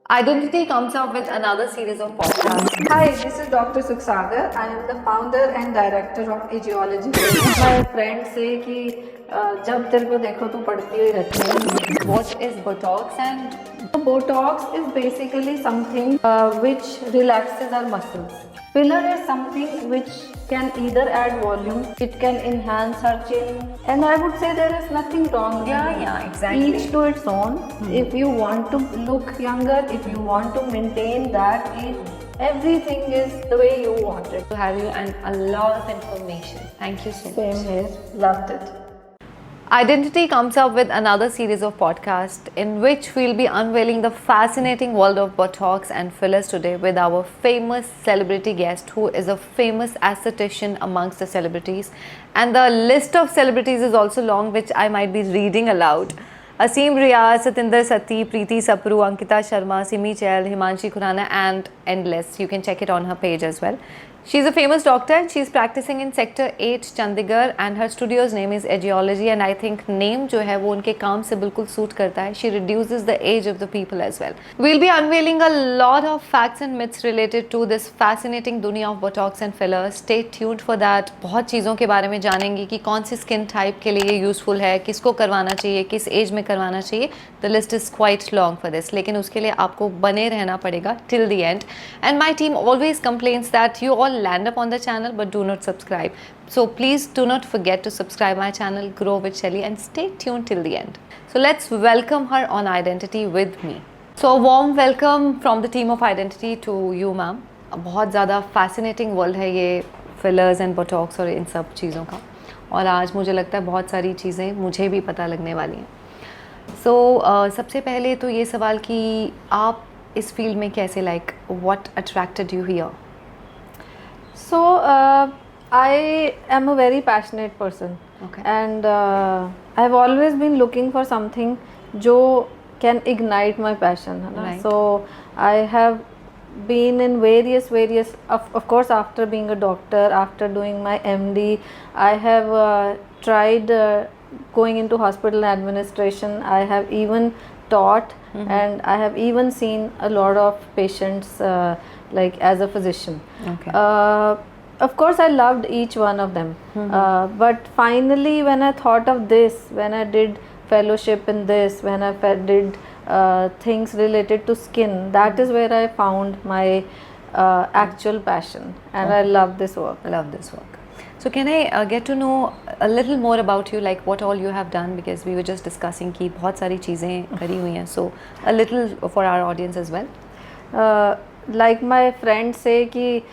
Identity comes up with another series of podcasts. Hi, this is Dr. Sukhsagar. I am the founder and director of Ageology. My friends say कि जब तेरे को देखो तो पढ़ती हुई रहती है. What is Botox and Botox is basically something which relaxes our muscles. Filler is something which can either add volume, it can enhance our chin, and I would say there is nothing wrong with it. yeah, exactly. Each to its own. If you want to look younger, if you want to maintain that age, everything is the way you want it. to have you and a lot of information. Thank you so much. Same here, loved it. Identity comes up with another series of podcasts in which we'll be unveiling the fascinating world of Botox and fillers today with our famous celebrity guest who is a famous aesthetician amongst the celebrities. And the list of celebrities is also long, which I might be reading aloud. Aseem Riaz, Satinder Sati, Preeti Sapru, Ankita Sharma, Simi Chail, Himanshi Khurana and endless. You can check it on her page as well. She's a famous doctor. She's practicing in Sector 8 Chandigarh and her studio's name is Ageology, and I think name जो है वो उनके काम से बिल्कुल suit करता है. She reduces the age of the people as well. We'll be unveiling a lot of facts and myths related to this fascinating दुनिया of Botox and fillers. Stay tuned for that. बहुत चीज़ों के बारे में जानेंगे कि कौन सी स्किन टाइप के लिए यूज़फुल है, किसको करवाना चाहिए, किस एज में करवाना चाहिए. The list is quite long for this, लेकिन उसके लिए आपको बने रहना पड़ेगा till the end. And my team always complains that you all land up on the channel but do not subscribe. So please do not forget to subscribe my channel, Grow with Shelly, and stay tuned till the end. So let's welcome her on Identity with me. So a warm welcome from the team of Identity to you, ma'am. बहुत ज़्यादा fascinating world है ये fillers and botox और इन सब चीज़ों का, और आज मुझे लगता है बहुत सारी चीज़ें मुझे भी पता लगने वाली हैं. So सबसे पहले तो ये सवाल कि आप इस फील्ड में कैसे, like what attracted you here? So, I am a very passionate person. Okay. And I've always been looking for something जो can ignite my passion. है ना? Right. So, I have been in various of course after being a doctor, after doing my MD, I have tried going into hospital administration. I have even taught and I have even seen a lot of patients like as a physician. Okay. Of course I loved each one of them, but finally when I thought of this, when I did fellowship in this, when I did things related to skin, that is where I found my actual passion, and I love this work. Love this work. So can I get to know a little more about you, like what all you have done, because we were just discussing कि बहुत सारी चीज़ें करी हुई हैं. So a little for our audience as well. Like my friends say कि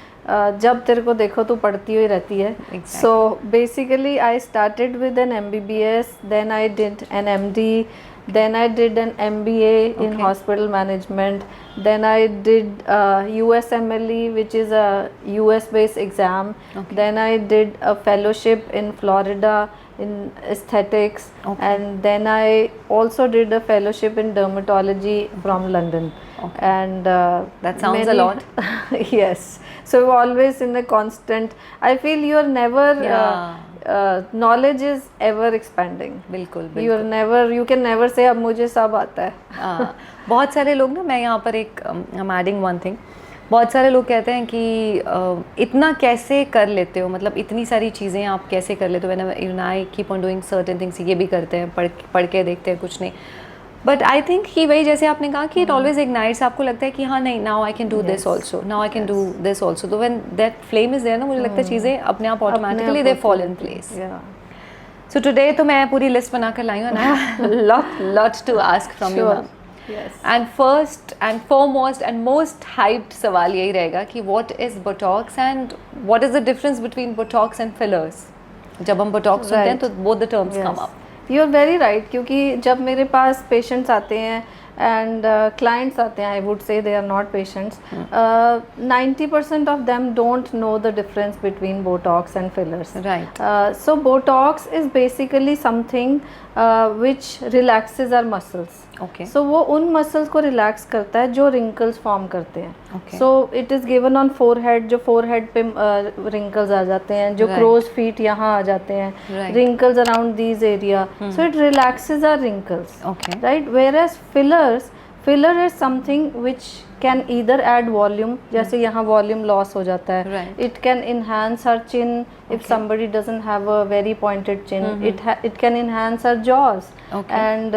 जब तेरे को देखो तो पढ़ती हुई रहती है. Exactly. So basically I started with an MBBS, then I did an MD, then I did an MBA in Okay. hospital management, then I did USMLE, which is a US based exam. Okay. Then I did a fellowship in Florida in aesthetics, Okay. and then I also did a fellowship in dermatology from London. Okay. And That sounds a lot. Yes, so always in a constant, I feel you're never knowledge is ever expanding. बिल्कुल You can never say अब मुझे सब आता है. हाँ, बहुत सारे लोग ना, मैं यहाँ पर एक I'm adding one thing, बहुत सारे लोग कहते हैं कि इतना कैसे कर लेते हो, मतलब इतनी सारी चीज़ें आप कैसे कर लेते हो. when I keep on doing certain things, ये भी करते हैं, पढ़ के देखते हैं, कुछ नहीं. बट आई थिंक कि वही जैसे आपने कहा कि इट ऑलवेज इग्नाइट्स, आपको लगता है कि हाँ नहीं, now I can do this also, now I can do this also. तो when that flame is there ना, मुझे लगता है चीज़ें अपने आप automatically they fall in place. So today तो मैं पूरी लिस्ट बना कर लाई हूँ, and lot to ask from you ma'am. And first and foremost and most hyped सवाल यही रहेगा कि what is Botox and what is the difference between botox and fillers. जब हम बोटॉक्स सुनते हैं तो both the terms come up. You are very right, क्योंकि जब मेरे पास पेशेंट्स आते हैं एंड clients आते हैं, I would say they are not patients, 90% of them don't know the difference between botox and fillers. Right. So botox is basically something which relaxes our muscles. Okay. So वो उन muscles को relax करता है जो wrinkles form करते हैं. Okay. So it is given on forehead, जो forehead पे रिंकल्स आ जाते हैं, जो Right. crow's feet यहाँ आ जाते हैं, Right. wrinkles around these area. So it relaxes our wrinkles. Okay. Right. Whereas filler is something which can either add volume, जैसे यहाँ वॉल्यूम लॉस हो जाता है. Right. It can enhance her chin if somebody doesn't have a very pointed chin. It can enhance her jaws. Okay. And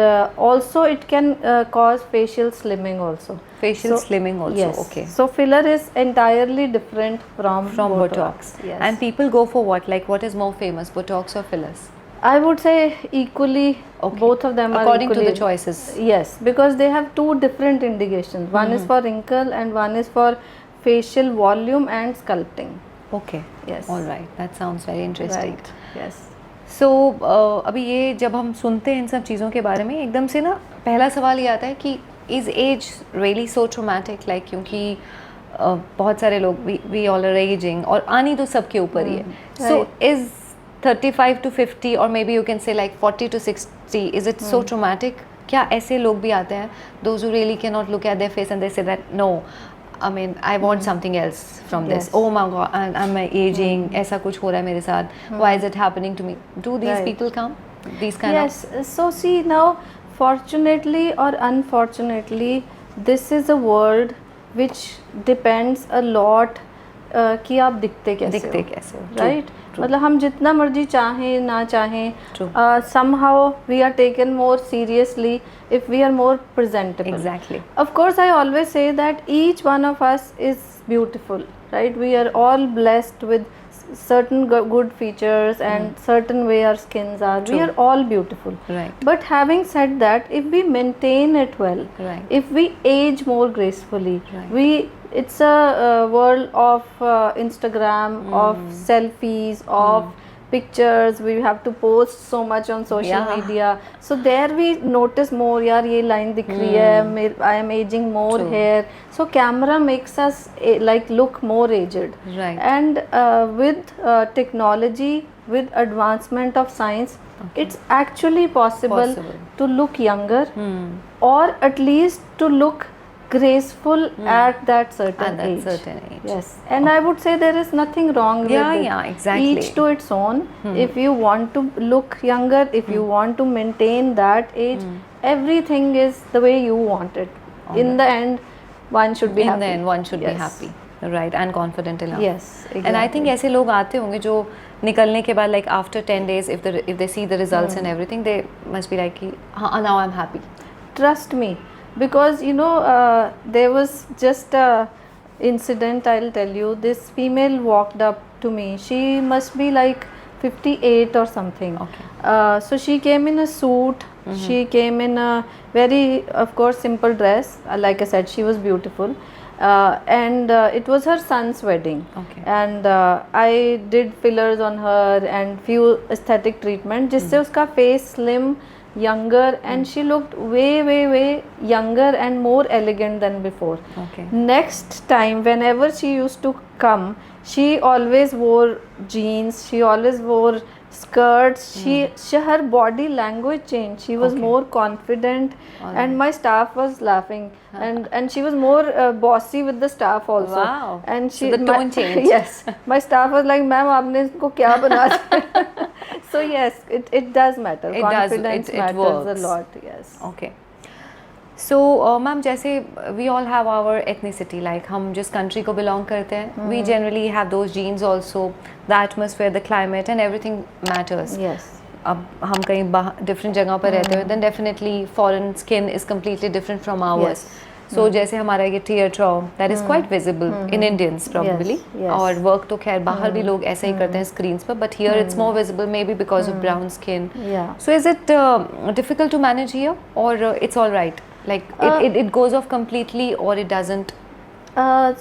also it can cause facial slimming also. Facial slimming also. Yes. Okay. So filler is entirely different from Botox. Yes. And people go for what? Like what is more famous, Botox or fillers? I would say equally. Okay. Both of them According are to equally. the choices. Yes, because they have two different indications. One is for wrinkle and one is for facial volume and sculpting. Okay. Yes. All right. That sounds very interesting. Right. Yes. सो अभी ये जब हम सुनते हैं इन सब चीज़ों के बारे में, एकदम से ना पहला सवाल ये आता है कि is age really so traumatic, like क्योंकि बहुत सारे लोग वी ऑल आर एजिंग और आनी तो सबके ऊपर ही है. So is 35 to 50 or maybe you can say like 40 to 60, is it so traumatic? क्या ऐसे लोग भी आते हैं, those who really cannot look at their face and they say that no, I mean I want something else from this. Oh my god, I'm aging, ऐसा कुछ हो रहा है मेरे साथ, why is it happening to me? Do these people come? These kind Yes. So see, now fortunately or unfortunately, this is a world which depends a lot कि आप दिखते कैसे हो. राइट. मतलब हम जितना मर्जी चाहें ना चाहें, True. somehow we are taken more seriously if we are more presentable. Exactly. Of course, I always say that each one of us is beautiful, right? We are all blessed with certain good features and certain way our skins are. True. We are all beautiful. Right. But having said that, if we maintain it well, Right. if we age more gracefully, Right. it's a world of Instagram, of selfies, of pictures. We have to post so much on social Yeah. media. So there we notice more, यार ये line दिख रही है, I am aging more True. here. So camera makes us like look more aged. Right. And with technology, with advancement of science, it's actually possible to look younger, or at least to look graceful at that certain age. Yes. And I would say there is nothing wrong with it. Yeah, exactly. Each to its own. If you want to look younger, if you want to maintain that age, everything is the way you want it. In the end, one should be happy. In the end, one should be happy. Right. And confident enough. Yes, exactly. And I think ऐसे लोग आते होंगे जो निकलने के बाद like after 10 days, if they see the results and everything, they must be like, हाँ, now I'm happy. Trust me. Because you know, there was just a incident, I'll tell you. This female walked up to me. She must be like 58 or something. Okay. So she came in a suit. She came in a very, of course, simple dress. Like I said, she was beautiful. And it was her son's wedding. Okay. And I did fillers on her and few aesthetic treatment, जिससे उसका face slim, younger, and she looked way younger and more elegant than before. Okay. Next time, whenever she used to come, she always wore jeans, she always wore skirts. Her body language changed. She was more confident, and my staff was laughing, and she was more bossy with the staff also. Wow. And So the tone changed. Yes, my staff was like, "Ma'am, आपने इसको क्या बना दिया?" So yes, it does matter. It does. Confidence It matters works. a lot. Yes. Okay. So, ma'am, जैसे we all have our ethnicity, like हम जिस country को belong करते हैं, we generally have those genes also, the atmosphere, the climate and everything matters. Yes. अब हम कहीं different जगह पर रहते हैं, then definitely foreign skin is completely different from ours. Yes. So जैसे हमारा ये tear traum, that is quite visible in Indians probably. Yes. और work तो खैर बाहर भी लोग ऐसे ही करते हैं screens पर, but here it's more visible maybe because of brown skin. Yeah. So is it difficult to manage here, or it's all right? Like it goes off completely, or it doesn't?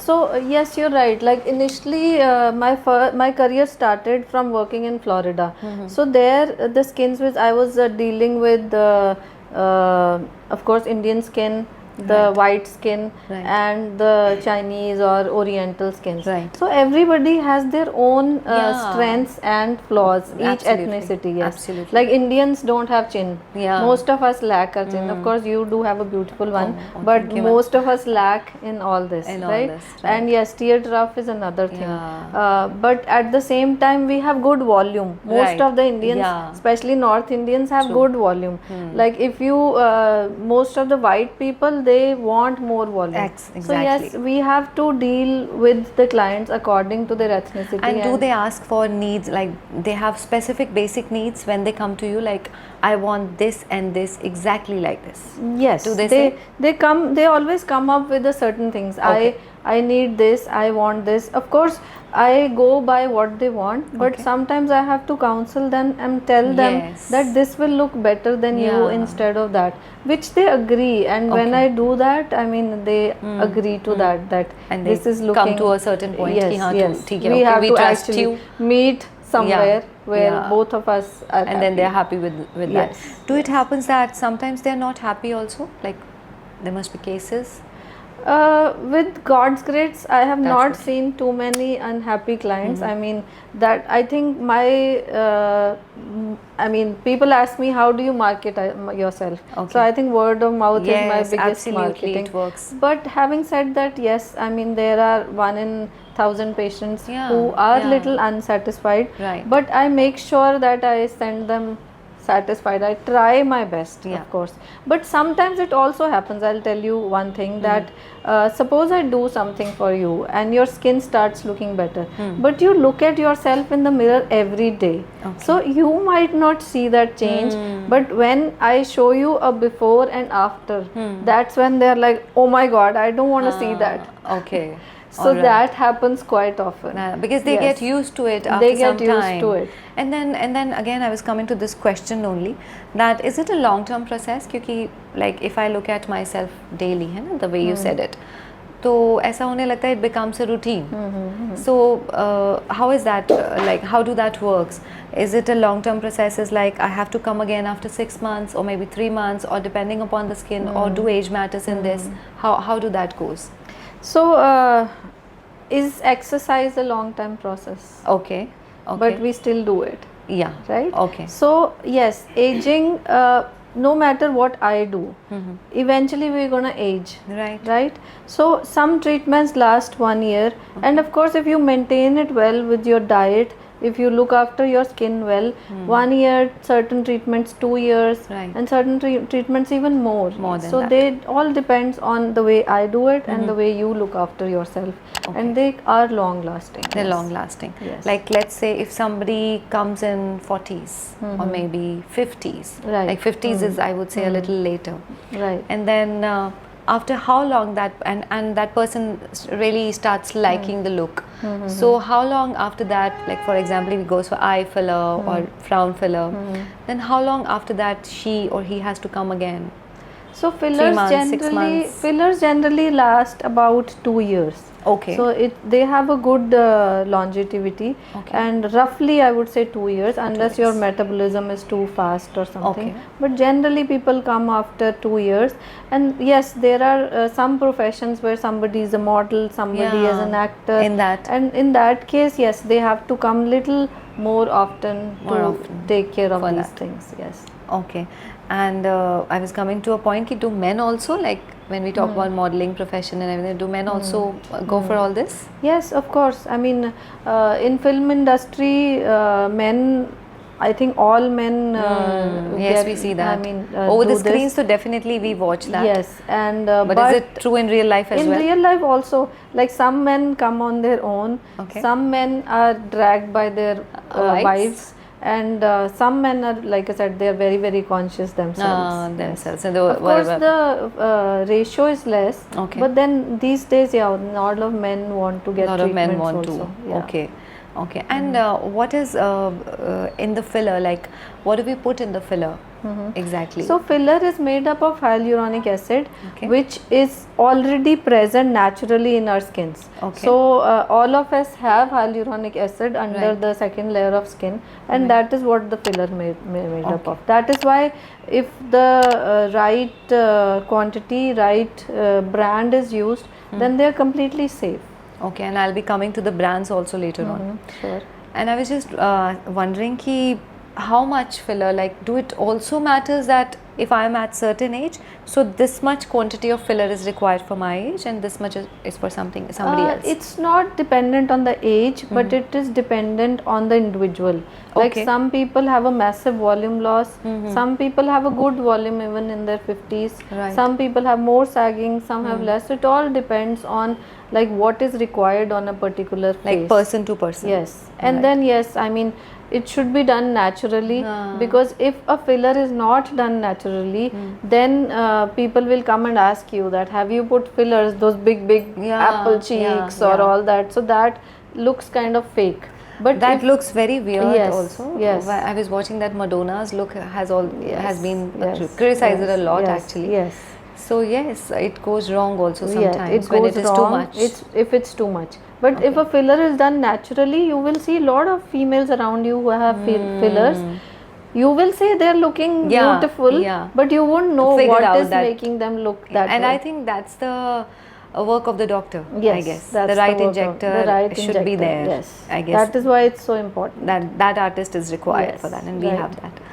So yes, you're right. Like initially, my career started from working in Florida. So there, the skins which I was dealing with, of course, Indian skin, the white skin, and the Chinese or Oriental skins. Right. So everybody has their own strengths and flaws. Each Absolutely. ethnicity, yes. Absolutely. Like Indians don't have chin. Yeah. Most of us lack our chin. Of course, you do have a beautiful one, but thank you, most of us lack in all this, In all right? this, right. And yes, tear trough is another thing. Yeah. But at the same time, we have good volume. Most Right. of the Indians, Yeah. especially North Indians, have good volume. Like if you, most of the white people, they want more volume. Exactly. So yes, we have to deal with the clients according to their ethnicity. And do they ask for needs, like they have specific basic needs when they come to you, like I want this and this exactly like this? Yes, Do they say? they always come up with the certain things. Okay. I need this, I want this. Of course, I go by what they want, but Okay. sometimes I have to counsel them and tell them Yes. that this will look better than you Yeah. instead of that, which they agree. And when Okay. I do that, I mean they agree to that And this they is looking come to a certain point. Yes, कि हाँ, yes. ठीक है, We okay, have we to trust actually you. meet somewhere where Yeah. both of us are And then they're happy with Yes, that. Do it happens that sometimes they're not happy also? Like there must be cases. With God's grace, I have Touch not wood. seen too many unhappy clients. I mean, that I think I mean, people ask me, how do you market yourself? Okay. So I think word of mouth Yes, is my biggest absolutely, marketing. it works. But having said that, yes, I mean, there are 1 in 1,000 patients Yeah, who are yeah. little unsatisfied. Right. But I make sure that I send them satisfied. I try my best, Yeah. of course, but sometimes it also happens. I'll tell you one thing, that suppose I do something for you and your skin starts looking better, but you look at yourself in the mirror every day. So you might not see that change, but when I show you a before and after, that's when they're like, oh my god, I don't want to see that. Okay. So that happens quite often. Because they Yes. get used to it after They some get used time. to it. And then again I was coming to this question only, that is it a long term process? क्योंकि like if I look at myself daily, है ना, the way you said it, तो ऐसा होने लगता है it becomes a routine. So how is that like how do that works? Is it a long term process? Is like I have to come again after 6 months or maybe 3 months, or depending upon the skin, or do age matters in this? How do that goes? So is exercise a long time process? Okay. But we still do it, Yeah. right? Okay. So yes, aging, no matter what I do, eventually we're gonna age, Right. So some treatments last 1 year, and of course if you maintain it well with your diet, if you look after your skin well, 1 year, certain treatments 2 years, Right. and certain treatments even more. More than So that. they all depends on the way I do it and the way you look after yourself, and they are long lasting. They're long lasting. Yes. Like let's say if somebody comes in 40s or maybe 50s. Right. Like 50s is I would say a little later. Right. And then after how long that and that person really starts liking the look. So how long after that, like for example if he goes for eye filler or frown filler, then how long after that she or he has to come again? So fillers months, 6 months? generally last about 2 years. Okay. So they have a good longevity, Okay. and roughly I would say 2 years, unless your metabolism is too fast or something. Okay. But generally people come after 2 years. And yes, there are some professions where somebody is a model, somebody is Yeah. an actor. In that. And in that case, yes, they have to come little more often More to often take care of for these that. things. Yes. Okay. And I was coming to a point ki do men also, like when we talk about modeling profession and everything, do men also go for all this? Yes, of course. I mean, in film industry, men, I think all men. Yes, we see that. I mean, over the do this. screens, so definitely we watch that. Yes, and But is it true in real life as in well? real life also, like some men come on their own. Okay. Some men are dragged by their Wives. wives. And some men are, like I said, they are very, very conscious themselves. Themselves. Yes. And Of course, the ratio is less. Okay. But then these days, yeah, a lot of men want to get a lot of men treatments want also. to. Yeah. Okay. And what is in the filler? Like, what do we put in the filler exactly? So filler is made up of hyaluronic acid, Okay. which is already present naturally in our skins. Okay. So all of us have hyaluronic acid under Right. the second layer of skin, and that is what the filler made up of. That is why if the right quantity, right brand is used, then they are completely safe. Okay, and I'll be coming to the brands also later on. Sure. And I was just wondering ki how much filler, like do it also matters that if I am at certain age, so this much quantity of filler is required for my age and this much is for somebody else. It's not dependent on the age, but it is dependent on the individual. Like Okay. some people have a massive volume loss, some people have a good volume even in their 50s, Right. some people have more sagging, some have less. It all depends on like what is required on a particular Like face. person to person. Yes, and Right. then yes, I mean it should be done naturally, because if a filler is not done naturally, then people will come and ask you that have you put fillers, those big Yeah, apple cheeks yeah, or yeah. all that. So that looks kind of fake. But That if- looks very weird Yes, also. yes. I was watching that Madonna's look has been yes, criticized yes, a lot yes, actually. Yes. So yes, it goes wrong also Yeah, sometimes it when goes it is wrong. too much. It's if it's too much. But if a filler is done naturally, you will see a lot of females around you who have fillers. You will say they're looking Yeah, beautiful, yeah. but you won't know Figure what out is that- making them look that and way. I think that's the work of the doctor. Yes, I guess that's the right work of- injector the right should be injector, there. Yes, I guess that is why it's so important. that artist is required Yes, for that, and we right. have that.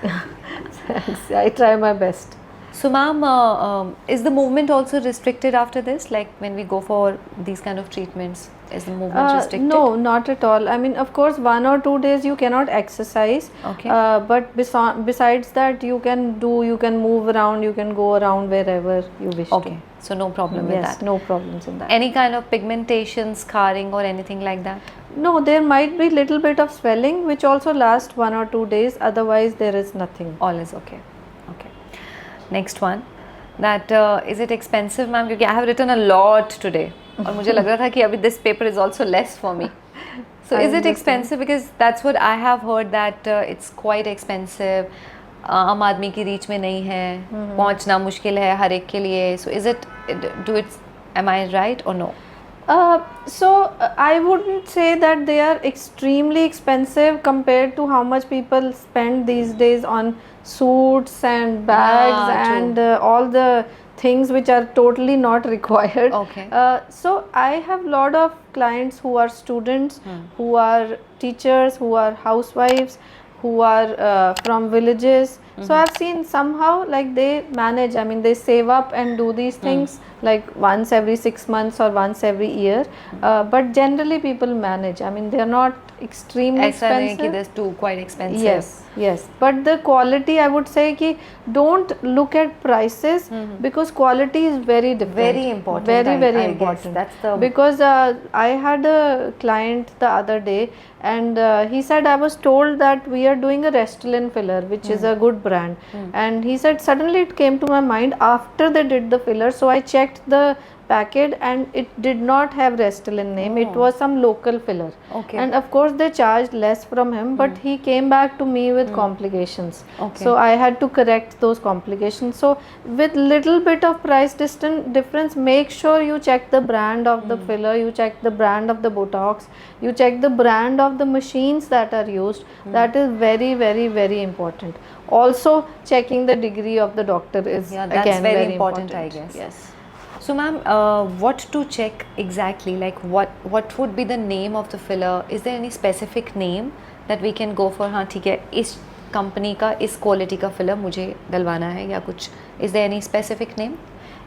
Thanks. I try my best. So, ma'am, is the movement also restricted after this? Like when we go for these kind of treatments, is the movement restricted? No, not at all. I mean, of course, 1 or 2 days you cannot exercise. Okay. But besides that, you can move around, you can go around wherever you wish Okay. So no problem to. with Yes, that. no problems in that. Any kind of pigmentation, scarring, or anything like that? No, there might be little bit of swelling, which also lasts 1 or 2 days. Otherwise, there is nothing. All is okay. Okay. Next one. That is it expensive, ma'am? Because I have written a lot today. और मुझे लग रहा था कि अभी this paper is also less for me. So I is it understand. expensive? Because that's what I have heard that it's quite expensive. आम आदमी की रीच में नहीं है, पहुंचना मुश्किल है हर एक के लिए. So is it? Am I right or no? I wouldn't say that they are extremely expensive compared to how much people spend these days on suits and bags Yeah, true. and all the things which are totally not required. Okay. So I have lot of clients who are students, who are teachers, who are housewives, who are from villages. So I've seen somehow like they manage, I mean they save up and do these things like once every 6 months or once every year. But generally people manage, I mean they are not extremely ऐसा नहीं कि expensive. this too quite expensive. Yes, yes. But the quality, I would say कि don't look at prices, because quality is very different. Very important, Very, very I guess. important. That's the- Because I had a client the other day and he said, I was told that we are doing a Restylane filler, which is a good brand. And he said, suddenly it came to my mind after they did the filler. So I checked the packet and it did not have Restylane name. It was some local filler. Okay. And of course they charged less from him, but he came back to me with complications. Okay. So I had to correct those complications. So with little bit of price difference, make sure you check the brand of the filler, you check the brand of the Botox, you check the brand of the machines that are used. That is very, very, very important. Also checking the degree of the doctor is Yeah, that's again very important, I guess. Yes. So, ma'am, what to check exactly? Like, what would be the name of the filler? Is there any specific name that we can go for? हाँ ठीक है, इस company का इस quality का filler मुझे डलवाना है या कुछ? Is there any specific name?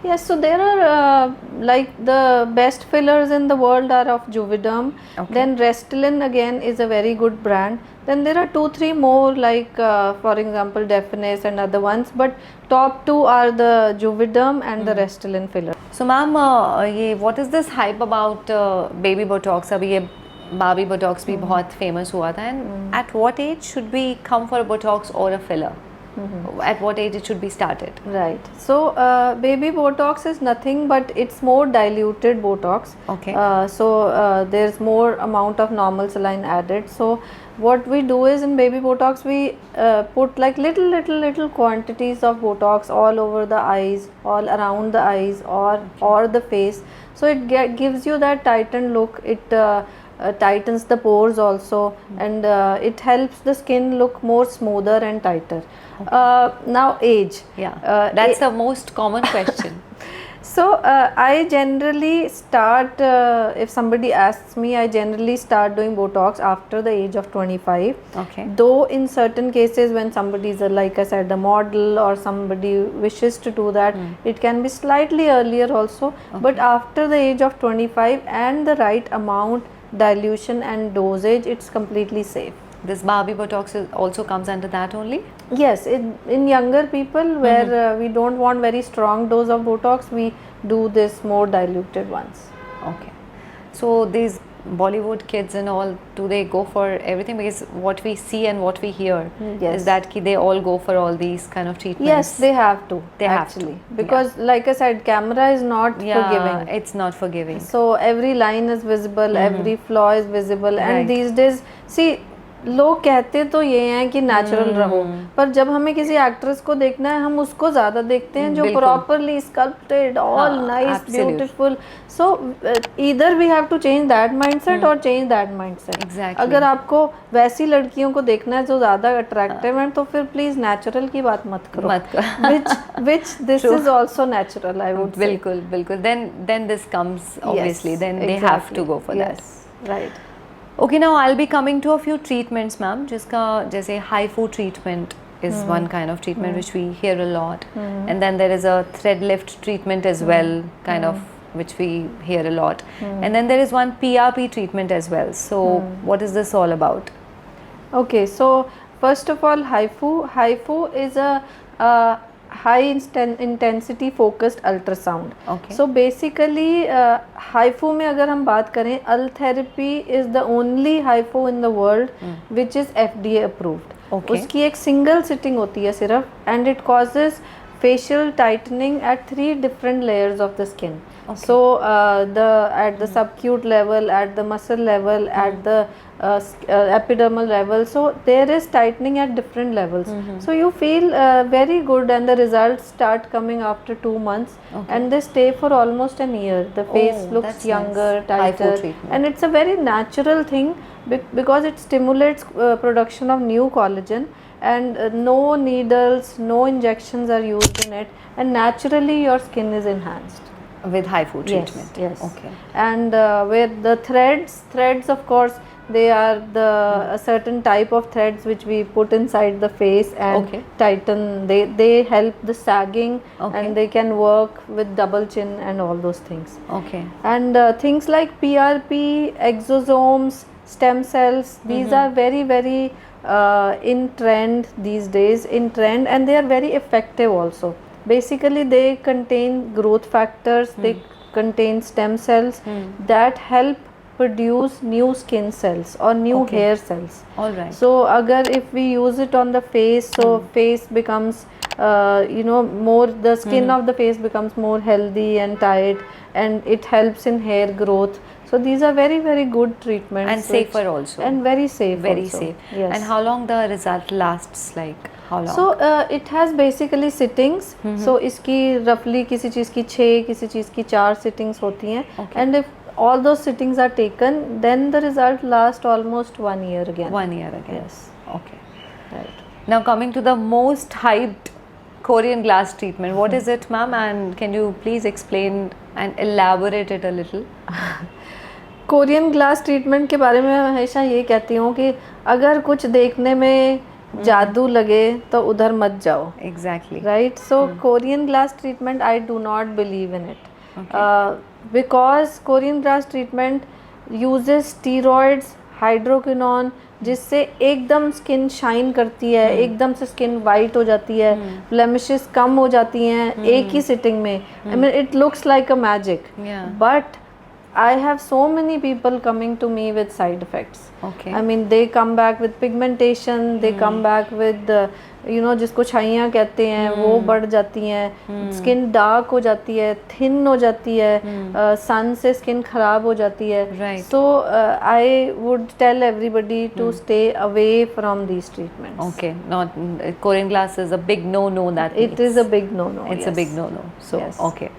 Yes, so there are like the best fillers in the world are of Juvederm. Okay. Then Restylane again is a very good brand. Then there are 2-3 more like for example Definesse and other ones, but top 2 are the Juvederm and the Restylane filler. So, ma'am, ये what is this hype about baby Botox? अभी ये Barbie Botox भी बहुत famous हुआ था. And at what age should we come for a Botox or a filler? At what age it should be started? Right. So baby Botox is nothing but it's more diluted Botox. Okay. So there's more amount of normal saline added. So what we do is in baby Botox we put like little quantities of Botox all over the eyes, all around the eyes, or the face. So it gives you that tightened look. It tightens the pores also, and it helps the skin look more smoother and tighter. Now age. Yeah, that's the most common question. So I generally start, if somebody asks me, I generally start doing Botox after the age of 25. Okay. Though in certain cases when somebody is like I said a model or somebody wishes to do that, it can be slightly earlier also. But after the age of 25 and the right amount, dilution and dosage, it's completely safe. This Barbie Botox also comes under that only? Yes, in younger people where we don't want very strong dose of Botox, we do this more diluted ones. Okay. So these Bollywood kids and all, do they go for everything? Because what we see and what we hear Yes. is that they all go for all these kind of treatments. Yes, they have to. They have actually, to, because like I said, camera is not forgiving. It's not forgiving. So every line is visible, every flaw is visible, and Right. these days, see, लोग कहते तो ये हैं कि natural रहो, पर जब हमें किसी एक्ट्रेस को देखना है हम उसको ज़्यादा देखते हैं जो बिल्कुल। Properly sculpted, all nice, absolute. Beautiful. So either we have to change that mindset और चेंज दैट माइंडसेट. Exactly. अगर आपको वैसी लड़कियों को देखना है जो ज़्यादा अट्रैक्टिव हैं, तो फिर प्लीज़ नेचुरल की बात मत करो. मत करो. which this is also natural, I would say. बिल्कुल बिल्कुल. Then this comes obviously. Yes, Then they have to exactly. go for that. Yes, right. Okay, now I'll be coming to a few treatments, ma'am. जिसका जैसे HIFU treatment is one kind of treatment which we hear a lot, and then there is a thread lift treatment as well, kind of, which we hear a lot, and then there is one PRP treatment as well. So what is this all about? Okay, so first of all, HIFU is a high intensity focused ultrasound. Okay. So basically HIFU में अगर हम बात करें, Ultherapy is the only HIFU in the world which is FDA approved. Okay. उसकी एक single sitting होती है सिर्फ, and it causes facial tightening at 3 different layers of the skin. Okay. So at the subcute level, at the muscle level, at the epidermal level, so there is tightening at different levels. So you feel very good, and the results start coming after 2 months. Okay. And they stay for almost an year. The face looks that's younger, nice. tighter, HIFU treatment. and it's a very natural thing because it stimulates production of new collagen, and no needles, no injections are used in it, and naturally your skin is enhanced. With HIFU treatment. Yes. Okay. And where the threads of course, they are a certain type of threads which we put inside the face and Okay. tighten. They help the sagging, Okay. and they can work with double chin and all those things. Okay. And things like PRP, exosomes, stem cells, these are very very in trend these days, and they are very effective also. Basically they contain growth factors, they contain stem cells that help produce new skin cells or new Okay. hair cells. All right. So agar if we use it on the face, so face becomes more, the skin of the face becomes more healthy and tight, and it helps in hair growth. So these are very very good treatments, And safer also. and very safe. Very also. safe. Yes. And how long the result lasts? Like how long? So it has basically sittings. So इसकी roughly किसी चीज़ की 6, किसी चीज़ की 4 sittings होती हैं. Okay. And if all those sittings are taken, then the result lasts almost 1 year again. 1 year again. Yes. Okay. Right. Now coming to the most hyped Korean glass treatment, what is it, ma'am? And can you please explain and elaborate it a little? Korean glass treatment के बारे में मैं हमेशा ये कहती हूँ कि अगर कुछ देखने में जादू लगे तो उधर मत जाओ. Exactly. Right, so Korean glass treatment, I do not believe in it. Because Korean glass treatment uses steroids, hydroquinone, जिससे एकदम स्किन शाइन करती है, एकदम से स्किन वाइट हो जाती है, ब्लेमिशेस कम हो जाती हैं एक ही सिटिंग में. I mean it looks like a magic. Yeah. But I have so many people coming to me with side effects. Okay. I mean they come back with pigmentation, they come back with जिसको छाइयाँ कहते हैं वो बढ़ जाती हैं, skin dark हो जाती है, थिन हो जाती है, सन से स्किन खराब हो जाती है. Right. So I would tell everybody to stay away from these treatments. Okay. Not Korean glass is a big no-no. That It is a big no-no. It's a big no-no. So Yes. okay.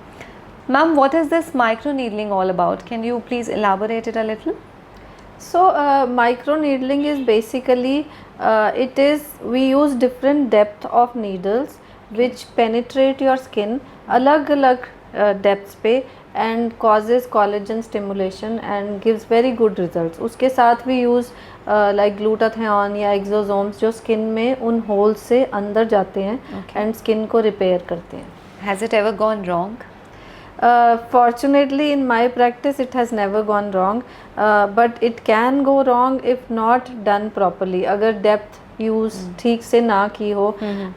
Ma'am, what is this microneedling all about? Can you please elaborate it a little? So microneedling is basically we use different depth of needles which penetrate your skin. अलग अलग depths पे and causes collagen stimulation and gives very good results. उसके साथ भी use like glutathione या exosomes जो skin में उन होल्स से अंदर जाते हैं एंड स्किन को रिपेयर करते हैं. Has it ever gone wrong? Fortunately in my practice it has never gone wrong, but it can go wrong if not done properly. अगर depth यूज़ ठीक से ना की हो.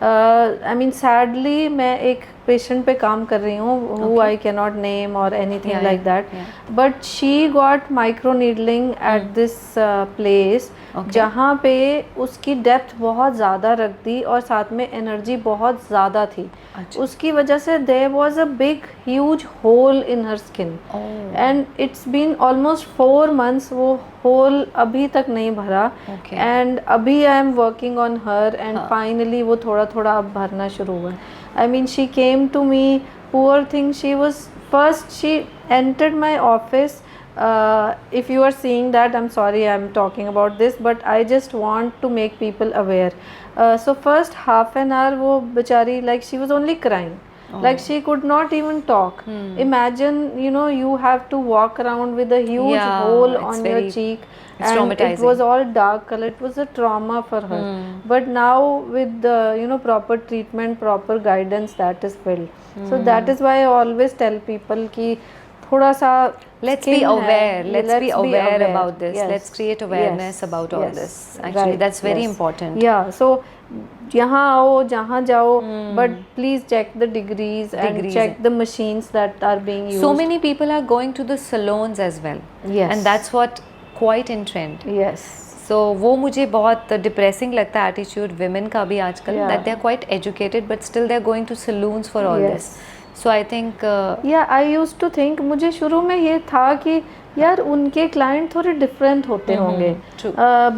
आई मीन सैडली मैं एक पेशेंट पे काम कर रही हूँ who I can not name और anything like that, but she got micro needling at this place जहाँ पे उसकी डेप्थ बहुत ज़्यादा रख दी और साथ में एनर्जी बहुत ज़्यादा थी. उसकी वजह से there was a big huge hole in her skin and it's been almost 4 months वो होल अभी तक नहीं भरा. एंड अभी I am working on her and finally वो थोड़ा थोड़ा अब भरना शुरू हुआ. I mean she came to me, poor thing, she was first she entered my office. If you are seeing that, I'm sorry I'm talking about this, but I just want to make people aware. So first half an hour वो बेचारी like she was only crying. Like she could not even talk. Imagine, you know, you have to walk around with a huge hole on your cheek. It's and traumatizing. It was all dark color. It was a trauma for her. But now with the, you know, proper treatment, proper guidance, that is filled. So that is why I always tell people कि थोड़ा सा let's be aware. Let's be aware about this. Let's create awareness about all this. Actually, that's very important. Yeah. So यहाँ आओ जहाँ जाओ, but please check the degrees and check the machines that are being used. So many people are going to the salons as well. Yes. And that's what quite in trend. Yes. So वो मुझे बहुत depressing लगता है attitude women का भी आजकल, that they are quite educated but still they are going to saloons for all this. So I think I used to think, मुझे शुरू में ये था कि यार उनके क्लाइंट थोड़े डिफरेंट होते होंगे,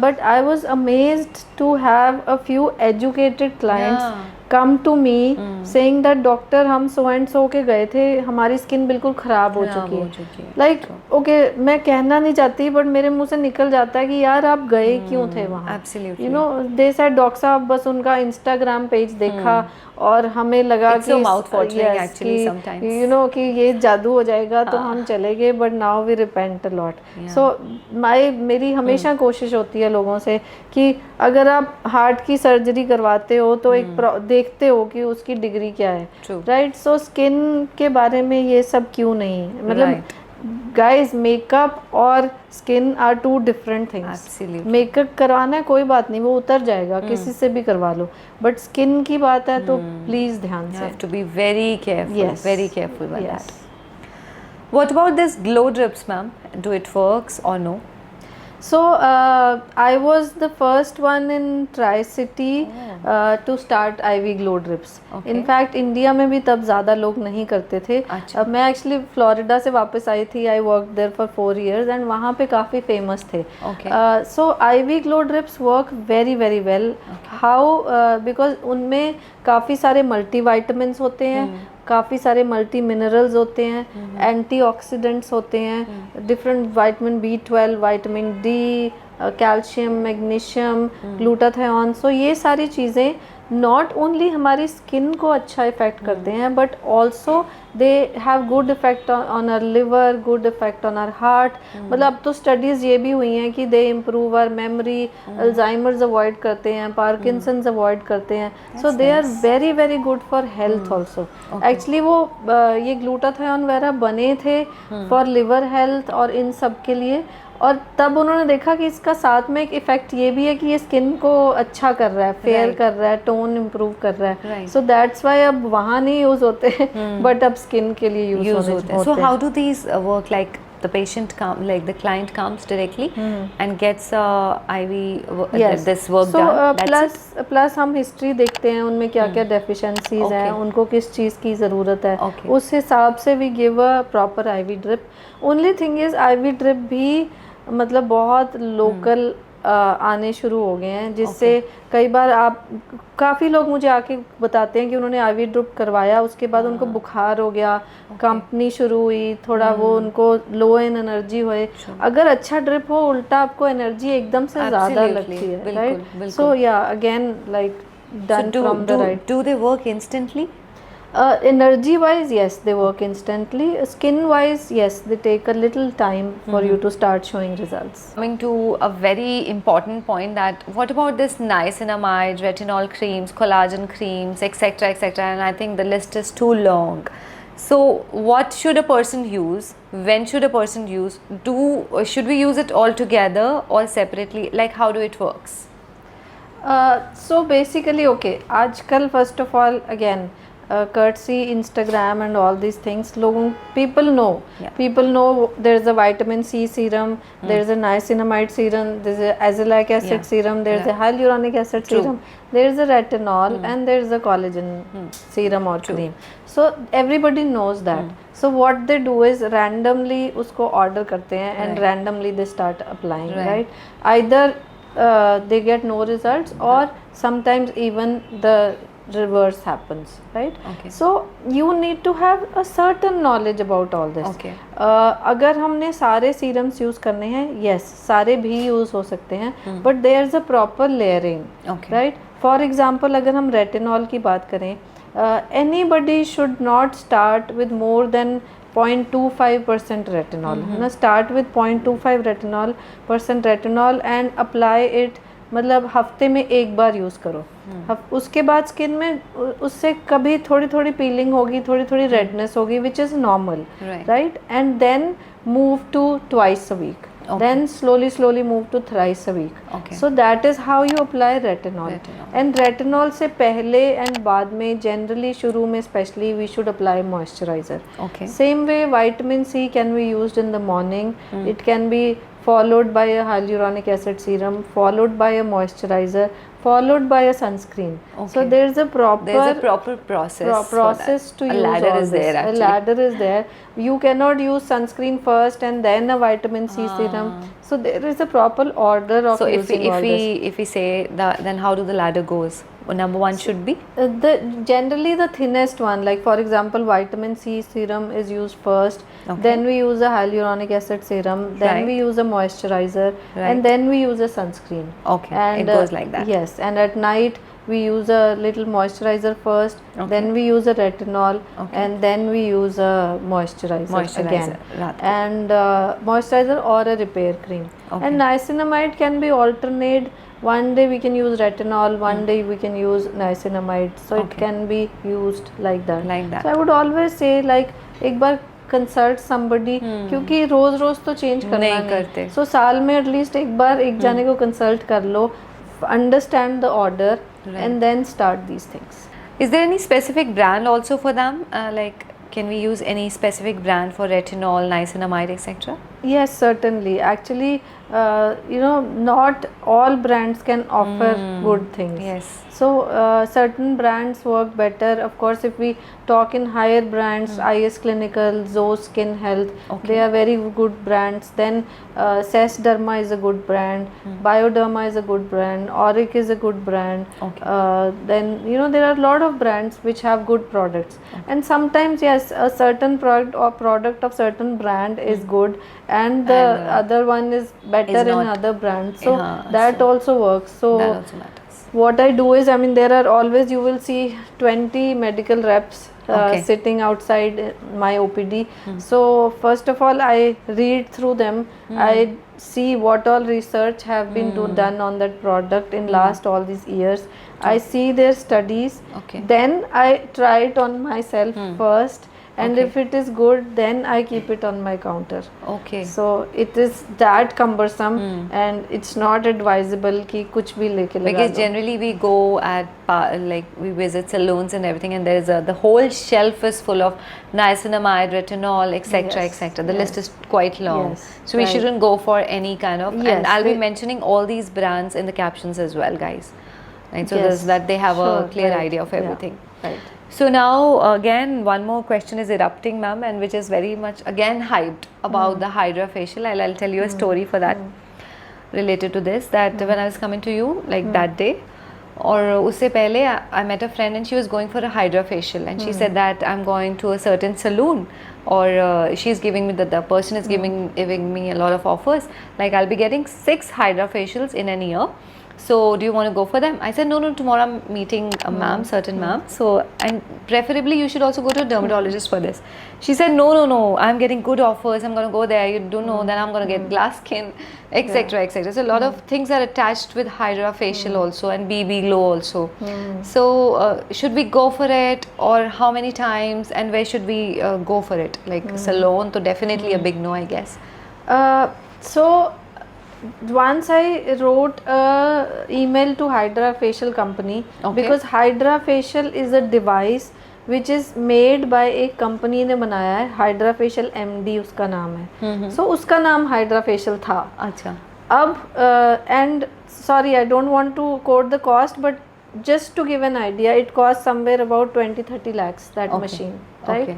but I was amazed to have a few educated clients come to me saying that doctor हम सो एंड सो के गए थे, हमारी स्किन बिल्कुल ख़राब हो चुकी है. लाइक ओके मैं कहना नहीं चाहती बट मेरे मुंह से निकल जाता है कि यार आप गए क्यों थे वहाँ. Absolutely. You know they said doctor साहब बस उनका इंस्टाग्राम पेज देखा और हमें लगा कि यू नो कि ये जादू हो जाएगा तो हम चले गए, but now we repent a lot. So मेरी हमेशा कोशिश होती है लोगों से कि अगर आप हार्ट की सर्जरी करवाते हो तो एक देखते हो कि उसकी डिग्री क्या है, राइट. सो स्किन के बारे में ये सब क्यों नहीं, मतलब गाइज मेकअप और skin are 2 different things. Makeup करवाना है कोई बात नहीं, वो उतर जाएगा, किसी से भी करवा लो, बट स्किन की बात है तो प्लीज ध्यान से. have to be very careful. Very careful with that. What about this glow drips, ma'am? Do it works or no? So I was the first one in Tri-City to start IV glow drips. In fact India में भी तब ज़्यादा लोग नहीं करते थे. मैं actually Florida से वापस आई थी. I worked there for 4 years and वहाँ पे काफ़ी famous थे. So IV glow drips work very very well. How? Because उनमें काफ़ी सारे multivitamins होते हैं, काफ़ी सारे मल्टी मिनरल्स होते हैं, एंटीऑक्सीडेंट्स होते हैं, different vitamin B12, vitamin D, calcium, magnesium, glutathione. So ये सारी चीज़ें नॉट ओनली हमारी स्किन को अच्छा इफेक्ट करते हैं but also they have good effect on our liver, good effect on our heart. मतलब अब तो स्टडीज़ ये भी हुई हैं कि they improve our memory, Alzheimer's avoid करते हैं, पार्किंसंस अवॉइड करते हैं. So they are very very good for health also. Actually वो ये ग्लूटाथियोन वगैरह बने थे फॉर लिवर हेल्थ और इन सब के लिए, और तब उन्होंने देखा कि इसका साथ में एक इफेक्ट ये भी है कि ये स्किन को अच्छा कर रहा है, फेयर कर रहा है, टोन इम्प्रूव कर रहा है. सो दैट्स वाई अब वहाँ नहीं यूज होते बट अब स्किन के लिए यूज होते हैं. So how do these work? Like the patient the client comes directly and gets IV this work done. plus हम हिस्ट्री देखते हैं उनमें क्या क्या डेफिशिएंसीज हैं, उनको किस चीज़ की ज़रूरत है, उस हिसाब से we give a proper IV drip. Only thing is IV drip भी मतलब बहुत लोकल आने शुरू हो गए हैं, जिससे कई बार आप काफ़ी लोग मुझे आके बताते हैं कि उन्होंने IV ड्रिप करवाया, उसके बाद उनको बुखार हो गया, कंपनी शुरू हुई, थोड़ा वो उनको लो इन एनर्जी हुए. अगर अच्छा ड्रिप हो उल्टा आपको एनर्जी एकदम से ज़्यादा लगती है, राइट. सो या again like done from the right. Do they work instantly? Energy wise, yes, they work instantly. Skin wise, yes, they take a little time for you to start showing results. Coming to a very important point, that what about this niacinamide, retinol creams, collagen creams, etc., etc., and I think the list is too long. So what should a person use? When should a person use? Should we use it all together or separately? Like, how do it works? So basically, okay, आजकल first of all, again, courtesy Instagram and all these things, people know. Yeah. People know there's a vitamin C serum, there's a niacinamide serum, there's a azelaic acid Yeah. serum, there's Yeah. a hyaluronic acid True. serum, there's a retinol, and there's a collagen serum or cream. So everybody knows that. So what they do is randomly उसको order करते हैं and Right. randomly they start applying, Right. right? Either they get no results, or sometimes even the reverse happens, right? Okay. So you need to have a certain knowledge about all this. Okay. अगर हमने सारे serums use करने हैं, yes, सारे भी use हो सकते हैं, but there's a proper layering, Okay. right? For example, अगर हम retinol की बात करें, anybody should not start with more than 0.25% retinol. ना start with 0.25 retinol and apply it, मतलब हफ्ते में एक बार यूज़ करो. उसके बाद स्किन में उससे कभी थोड़ी थोड़ी पीलिंग होगी, थोड़ी थोड़ी रेडनेस होगी, which is normal, Right. Right? And then move to twice a week, Okay. then slowly move to thrice a week. Okay. So that is how you apply retinol. And retinol से पहले and बाद में generally शुरू में especially we should apply moisturizer. Okay. Same way vitamin C can be used in the morning. It can be followed by a hyaluronic acid serum, followed by a moisturizer, followed by a sunscreen. So Okay. there's a proper process. for process that. to a use ladder all is this. there A actually. ladder is there. You cannot use sunscreen first and then a vitamin C serum. So there is a proper order of So using all this. if we say that, then how do the ladder goes? Number one should be The generally the thinnest one, like for example vitamin C serum is used first, Okay. then we use a hyaluronic acid serum, then Right. we use a moisturizer, Right. and then we use a sunscreen. Okay, And it goes like that. Yes, and at night we use a little moisturizer first, Okay. then we use a retinol, Okay. and then we use a moisturizer again, rather. and moisturizer or a repair cream. Okay. And niacinamide can be alternate. One day we can use retinol, one day we can use niacinamide. So it Okay. can be used like that. Like that. So I would always say like एक बार consult somebody, क्योंकि रोज रोज तो change करना नहीं नहीं करते. So साल में at least एक बार एक जाने को consult कर लो, understand the order, Right. and then start these things. Is there any specific brand also for them? Like, can we use any specific brand for retinol, niacinamide, etc.? Yes, certainly. Actually, not all brands can offer good things. Yes. So certain brands work better. Of course, if we talk in higher brands, IS Clinical, Zoe Skin Health, Okay. they are very good brands. Then Cess Derma is a good brand, Bioderma is a good brand, Auric is a good brand. Okay. Then there are a lot of brands which have good products. And sometimes yes, a certain product or product of certain brand is good, and the other one is better is in not. other brands. So Yeah, that so also works. So that also matters. what I do is, there are always, you will see 20 medical reps Okay. sitting outside my OPD. So first of all, I read through them. I see what all research have been done on that product in last all these years. I see their studies. Okay. Then I try it on myself first. And Okay. if it is good, then I keep it on my counter. Okay. So it is that cumbersome, and it's not advisable कि कुछ भी लेके लगा Because दो. generally we go like we visit saloons and everything, and there's the whole shelf is full of niacinamide, retinol, etc., Yes, etc. The list yes. is quite long, Yes, so we right. shouldn't go for any kind of. Yes, and I'll be they- mentioning all these brands in the captions as well, guys. Right, so Yes, there's that they have a sure, clear right, idea of yeah, everything. Right. So now again one more question is erupting, ma'am, and which is very much again hyped about the Hydra facial. I'll tell you a story for that related to this, that when I was coming to you like that day, or usse pehle I met a friend and she was going for a Hydra facial, and she said that I'm going to a certain saloon, or she's giving me the person is giving me a lot of offers, like I'll be getting 6 Hydra facials in an year. So do you want to go for them? I said no, tomorrow I'm meeting a ma'am, certain ma'am. So, and preferably you should also go to a dermatologist for this. She said no, I'm getting good offers, I'm going to go there. You don't know, then I'm going to get glass skin, etc, etc. So a lot of things are attached with Hydra facial also, and BB glow also. So should we go for it, or how many times, and where should we go for it? Like salon, so definitely a big no, I guess. So once I wrote a email to Hydra Facial company, because Hydra Facial is a device which is made by एक company ने बनाया है, Hydra Facial MD उसका नाम है. So उसका नाम Hydra Facial था. अच्छा. अब and sorry, I don't want to quote the cost, but just to give an idea, it costs somewhere about 20-30 lakhs that machine, right?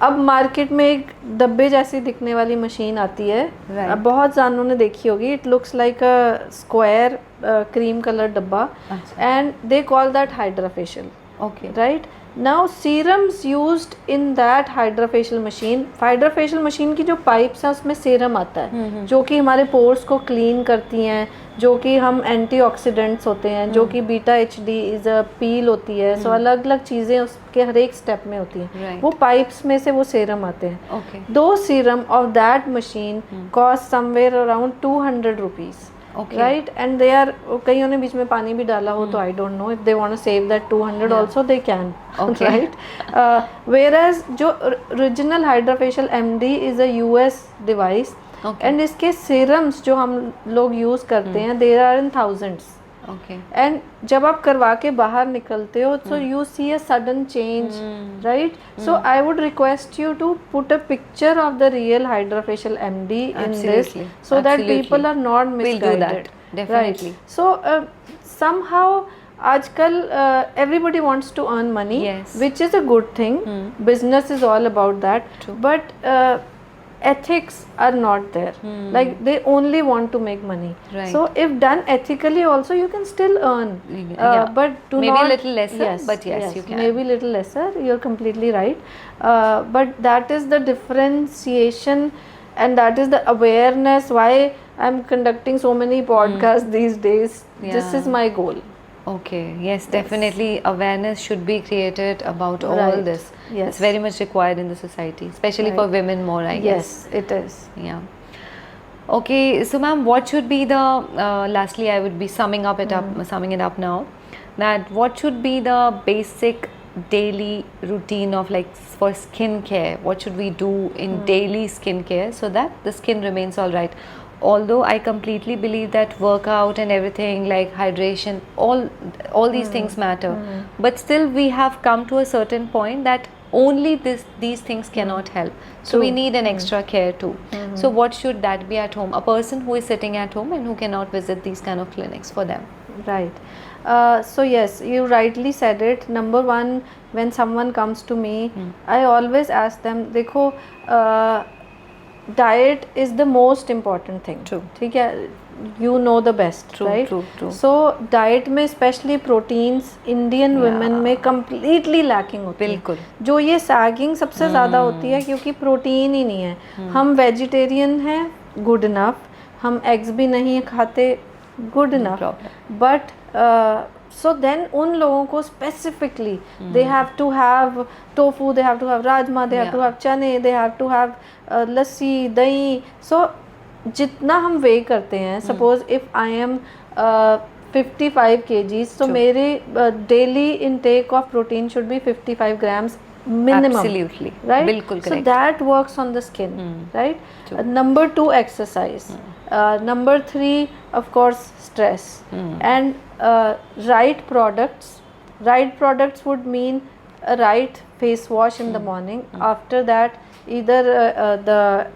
अब मार्केट में एक डब्बे जैसी दिखने वाली मशीन आती है, अब बहुत जानों ने देखी होगी. It looks like a square cream colour डब्बा, and they call that HydraFacial. Right now serums used in that HydraFacial machine. HydraFacial machine की जो पाइप्स हैं उसमें सीरम आता है जो कि हमारे पोर्स को क्लीन करती हैं, जो कि हम एंटीऑक्सीडेंट्स होते हैं, जो कि बीटा एचडी इज अ पील होती है. सो अलग अलग चीज़ें उसके हर एक स्टेप में होती हैं. वो पाइप्स में से वो सीरम आते हैं. Two serum of that machine cost somewhere around 200 rupees. Right, and they are, कईयों ने बीच में पानी भी डाला हो, तो I don't know, if they want to save that 200 also they can. Right, whereas जो original hydra facial MD is a US device, एंड इसके सीरम्स जो हम लोग यूज करते हैं, देयर आर इन थाउजेंड्स. एंड जब आप करवा के बाहर निकलते हो, so you see a sudden change. Right, so I would request you to put a picture of the real hydra facial MD in this, so that people are not misguided. Right, so somehow आजकल everybody wants to earn money, which is a good thing. Business is all about that. But ethics are not there. Like they only want to make money. So if done ethically also, you can still earn. But do maybe not, a little lesser, but yes, you can. Maybe little lesser. You're completely right. But that is the differentiation, and that is the awareness why I'm conducting so many podcasts these days. This is my goal. Okay, yes, definitely awareness should be created about all this. It's very much required in the society, especially for women more, I guess. Yes, it is. Yeah. Okay, so ma'am, what should be the lastly I would be summing it up now, that what should be the basic daily routine of, like, for skincare? What should we do in daily skincare so that the skin remains all right? Although I completely believe that workout and everything, like hydration, all these things matter, but still we have come to a certain point that only these things cannot help. So we need an extra care too. So what should that be at home? A person who is sitting at home and who cannot visit these kind of clinics, for them. Right. So yes, you rightly said it. Number one, when someone comes to me, I always ask them, देखो, diet is the most important thing. True. ठीक है, you know the best. Right? True. So diet में especially proteins Indian women में completely lacking होती है. बिल्कुल. जो ये sagging सबसे ज़्यादा होती है क्योंकि प्रोटीन ही नहीं है. हम vegetarian हैं, good enough. हम eggs भी नहीं खाते, good enough. But so then उन लोगों को specifically they have to have tofu, they have to have rajma, they have to have chane, they have to have लस्सी, दही. So जितना हम weigh करते हैं, suppose if I am 55 kgs, so मेरे daily intake of protein should be 55 grams minimum. Absolutely. Right? बिल्कुल correct. So that works on the skin. Right? Number 2, exercise. Number 3, of course, stress. And right products. Right products would mean a right face wash in the morning. After that, either the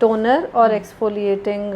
toner or exfoliating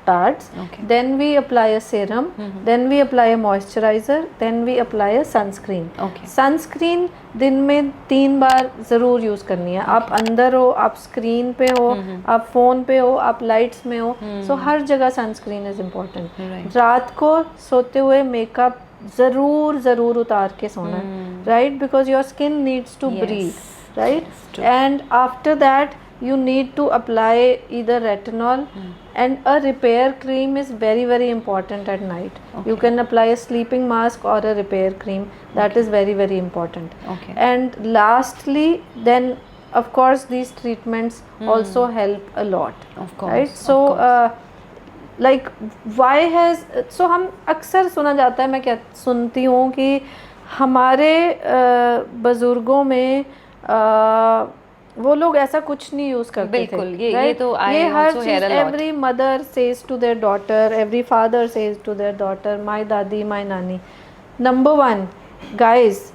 pads. Then we apply a serum. Then we apply a moisturizer. Then we apply a sunscreen. Sunscreen दिन में 3 बार ज़रूर use करनी है. आप अंदर हो, आप screen पे हो, आप फ़ोन पे हो, आप लाइट्स में हो, सो हर जगह सनस्क्रीन इज़ इम्पोर्टेंट. रात को सोते हुए मेकअप ज़रूर उतार के सोना है. Right, because your skin needs to breathe. Right, and after that you need to apply either retinol, and a repair cream is very very important at night. You Okay. can apply a sleeping mask or a repair cream. That is very very important. Okay. And lastly, then of course these treatments also help a lot, Of course. right? So of course. Like why has, so हम अक्सर सुना जाता है, मैं क्या सुनती हूँ कि हमारे बुज़ुर्गों में वो लोग ऐसा कुछ नहीं यूज़ करते बिल्कुल, थे, ये तो I ये हर also hear चीज़, a lot. Every mother says to their daughter, every father says to their daughter, my dadi, my nani. Number one guys,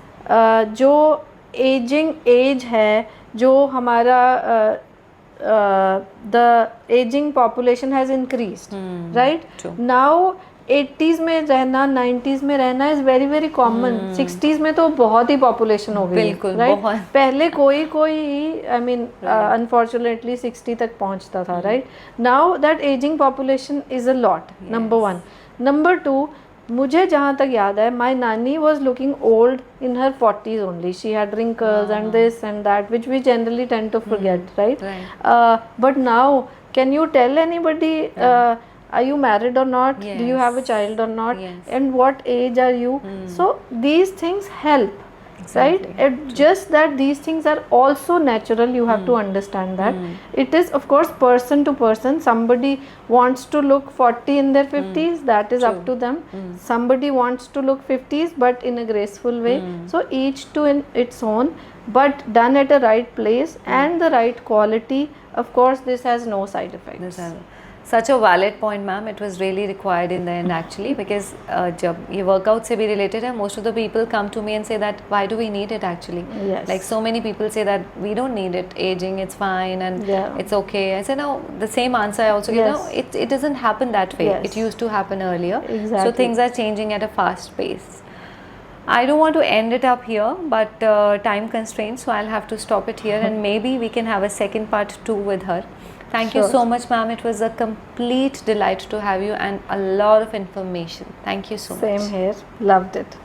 जो एजिंग एज है, जो हमारा the aging population has increased, right? True. Now 80s में रहना, 90s में रहना is very very common. 60s में तो बहुत ही population हो गई है, बिल्कुल, right? बहुत. पहले कोई ही, I mean, unfortunately 60 तक पहुंचता था, right? Now that aging population is a lot. Number one. Number two, मुझे जहाँ तक याद है, my nanny was looking old in her 40s only. She had wrinkles and this and that, which we generally tend to forget, right? Right. But now, can you tell anybody, are you married or not? Do you have a child or not? Yes. And what age are you? So these things help, Exactly. right? Just that these things are also natural. You have to understand that. It is of course person to person. Somebody wants to look 40 in their 50s, that is up to them. Somebody wants to look 50s but in a graceful way. So each to in its own, but done at a right place and the right quality. Of course this has no side effects. This is such a valid point, ma'am. It was really required in the end actually, because जब ये workout से भी related है, most of the people come to me and say that why do we need it actually? Yes. Like so many people say that we don't need it, aging it's fine and Yeah. it's okay. I said no, the same answer I also get. Yes. No, it doesn't happen that way. Yes. It used to happen earlier. Exactly. So things are changing at a fast pace. I don't want to end it up here, but time constraints, so I'll have to stop it here and maybe we can have a second part 2 with her. Thank you Sure. so much, ma'am. It was a complete delight to have you and a lot of information. Thank you so much. Same here. Loved it.